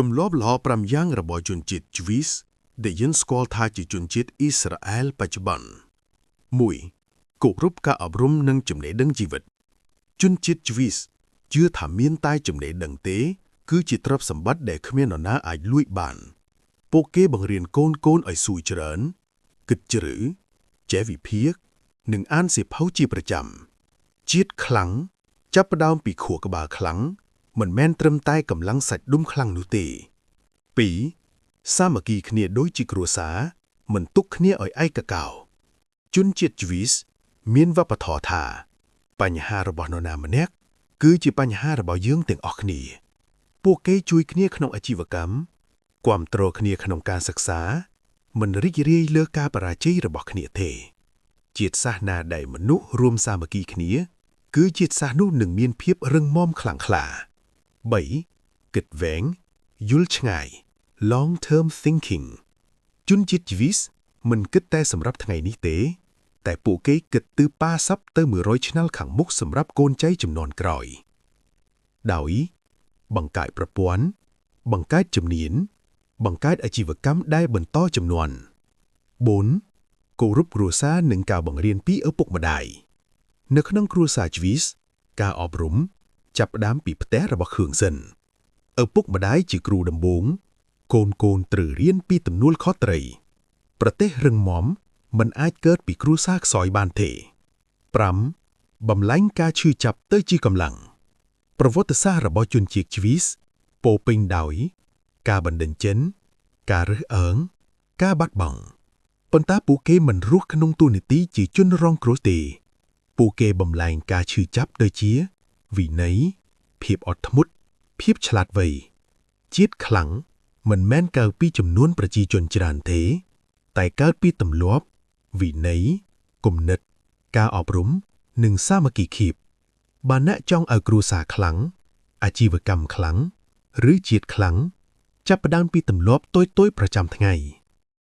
ទម្លាប់ល្អ5យ៉ាងរបស់ជនជាតិជ្វីសដែលយើងស្គាល់ថាជាជនជាតិអ៊ីស្រាអែលបច្ចុប្បន្ន 1. គោរពការអប់រំនិងចំណេះដឹងជីវិតជនជាតិជ្វីសជឿថាមានតែចំណេះដឹងទេគឺជាទ្រព្យសម្បត្តិដែលគ្មាននរណាអាចលួចបានពួកគេបង្រៀនកូនឲ្យស៊ូច្រើនគិតជ្រៅចេះវិភាគនិងអានសៀវភៅជាប្រចាំជាតិខ្លាំងចាប់ផ្ដើមពីខួរក្បាលខ្លាំងមិនមែនត្រឹមតែកម្លាំងសាច់ដុំខ្លាំងនោះទេ 2. សាមគ្គីគ្នាដូចជាគ្រួសារមិនទុកគ្នាឲ្យឯកកោជនជាតិជ្វីសមានវប្បធម៌ថាបញ្ហារបស់នរណាម្នាក់គឺជាបញ្ហារបស់យើងទាំងអស់គ្នាពួកគេជួយគ្នាក្នុងអាជីវកម្មគាំទ្រគ្នាក្នុងការសិក្សាមិនរីករាយលើការបរាជ័យរបស់គ្នាទេជាតិសាសន៍ណាដែលមនុស្សរួមសាមគ្គីគ្នាគឺជាតិសាសន៍នោះនឹងមានភាពរឹងមាំខ្លាំងក្លា 3. គិតវែងយល់ឆ្ងាយ long term thinking ជនជាតិជ្វីសមិនគិតតែសម្រាប់ថ្ងៃនេះទេតែពួកគេគិតtừ80ទៅ100ឆ្នាំខាងមុខសម្រាប់កូនចៅជំនាន់ក្រោយដោយបង្កើតប្រព័ន្ធបង្កើតជំនាញបង្កើតអាជីវកម្មដែលបន្តជំនាន់ 4. គោរពគ្រួសារនិងការបង្រៀនពីឪពុកម្ដាយនៅក្នុងគ្រួសារជ្វីសការអប់រំចាប់ផ្ដើមពីផ្ទះរបស់ខឿងសិនឪពុកម្ដាយជាគ្រូដំបូងកូនត្រូវរៀនពីទំនួលខុសត្រូវប្រទេសរឹងមាំមិនអាចកើតពីគ្រួសារខ្សោយបានទេ 5. បំលែងការឈឺចាប់ទៅជាកម្លាំងប្រវត្តិសាស្ត្ររបស់ជនជាតិជ្វីសពោរពេញដោយការបណ្តេញចិនការរើសអើងការបាត់បង់ប៉ុន្តែពួកគេមិនរស់ក្នុងតួនាទីជាជនរងគ្រោះទេពួកគេបំលែងការឈឺចាប់ដូចជាវិន័យភាពអត់ធ្មត់ភាពឆ្លាតវៃជាតិខ្លាំងមិនមែនកើតពីចំនួនប្រជាជនច្រើនទេតែកើតពីទម្លាប់វិន័យគំនិតការអប់រំនិងសាមគ្គីភាពបើអ្នកចង់ឲ្យគ្រួសារខ្លាំងអាជីវកម្មខ្លាំងឬជាតិខ្លាំងចាប់ផ្ដើមពីទម្លាប់តូចៗប្រចាំថ្ងៃ